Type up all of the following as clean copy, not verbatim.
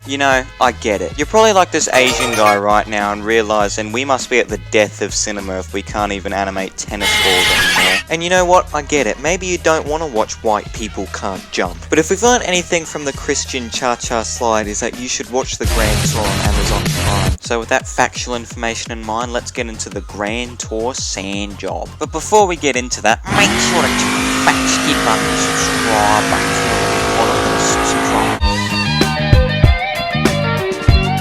You know, I get it. You're probably like this Asian guy right now and realizing we must be at the death of cinema if we can't even animate tennis balls anymore. And you know what? I get it. Maybe you don't want to watch white people can't jump. But if we've learned anything from the Christian Cha-Cha slide is that you should watch the Grand Tour on Amazon Prime. So with that factual information in mind, let's get into the Grand Tour sand job. But before we get into that, make sure to check the fat skip button and subscribe button.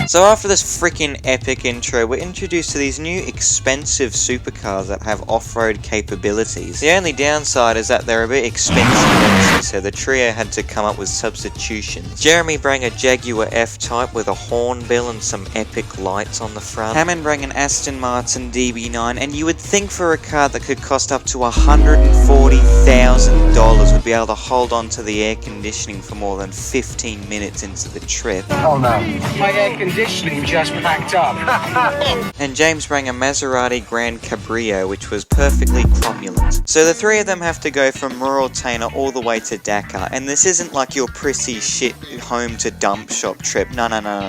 So after this freaking epic intro, we're introduced to these new expensive supercars that have off-road capabilities. The only downside is that they're a bit expensive, so the trio had to come up with substitutions. Jeremy brought a Jaguar F-Type with a hornbill and some epic lights on the front. Hammond brought an Aston Martin DB9, and you would think for a car that could cost up to $140,000 would be able to hold on to the air conditioning for more than 15 minutes into the trip. Oh no. My air conditioning just packed up. And James brought a Maserati Grand Cabrio, which was perfectly cromulent. So the three of them have to go from Mauritania all the way to Dakar, and this isn't like your prissy shit home to dump shop trip. No.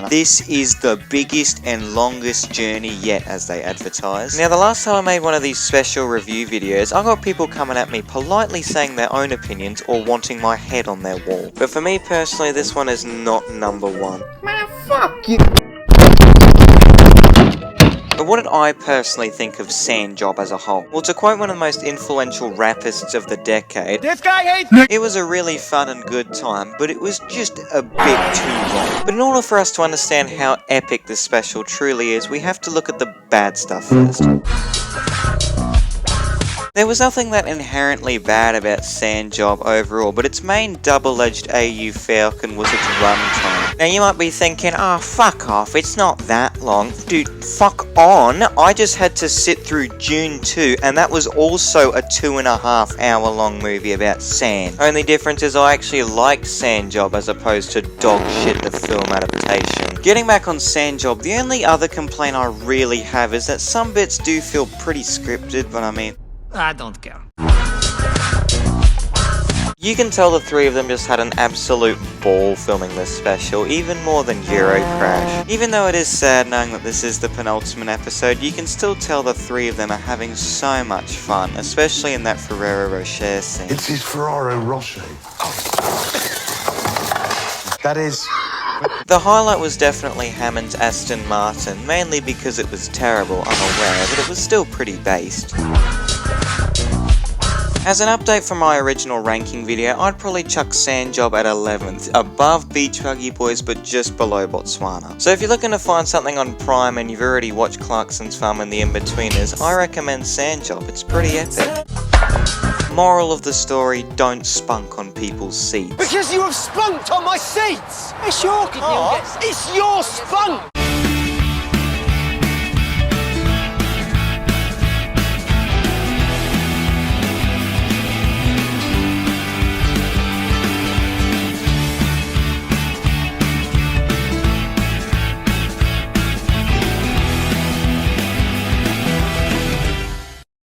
This is the biggest and longest journey yet, as they advertise. Now, the last time I made one of these special review videos, I got people coming at me politely saying their own opinions or wanting my head on their wall. But for me personally, this one is not number one. Man, fuck you. But what did I personally think of Sand Job as a whole? Well, to quote one of the most influential rapists of the decade, This guy hates me. it was a really fun and good time, but it was just a bit too long. But in order for us to understand how epic this special truly is, we have to look at the bad stuff first. There was nothing that inherently bad about Sand Job overall, but its main double-edged AU falcon was its runtime. Now you might be thinking, oh fuck off, it's not that long. Dude, fuck on. I just had to sit through Dune 2, and that was also a 2.5 hour long movie about sand. Only difference is I actually liked Sand Job as opposed to dog shit the film adaptation. Getting back on Sand Job, the only other complaint I really have is that some bits do feel pretty scripted, but I mean, I don't care. you can tell the three of them just had an absolute ball filming this special, even more than Euro Crash. Even though it is sad knowing that this is the penultimate episode, you can still tell the three of them are having so much fun, especially in that Ferrero Rocher scene. It's his Ferrero Rocher. That is... The highlight was definitely Hammond's Aston Martin, mainly because it was terrible, I'm aware, but it was still pretty based. As an update from my original ranking video, I'd probably chuck Sand Job at 11th, above Beach Buggy Boys but just below Botswana. So if you're looking to find something on Prime and you've already watched Clarkson's Farm and The In-Betweeners, I recommend Sand Job, it's pretty epic. Moral of the story, don't spunk on people's seats. Because you have spunked on my seats. It's your car. It's your spunk.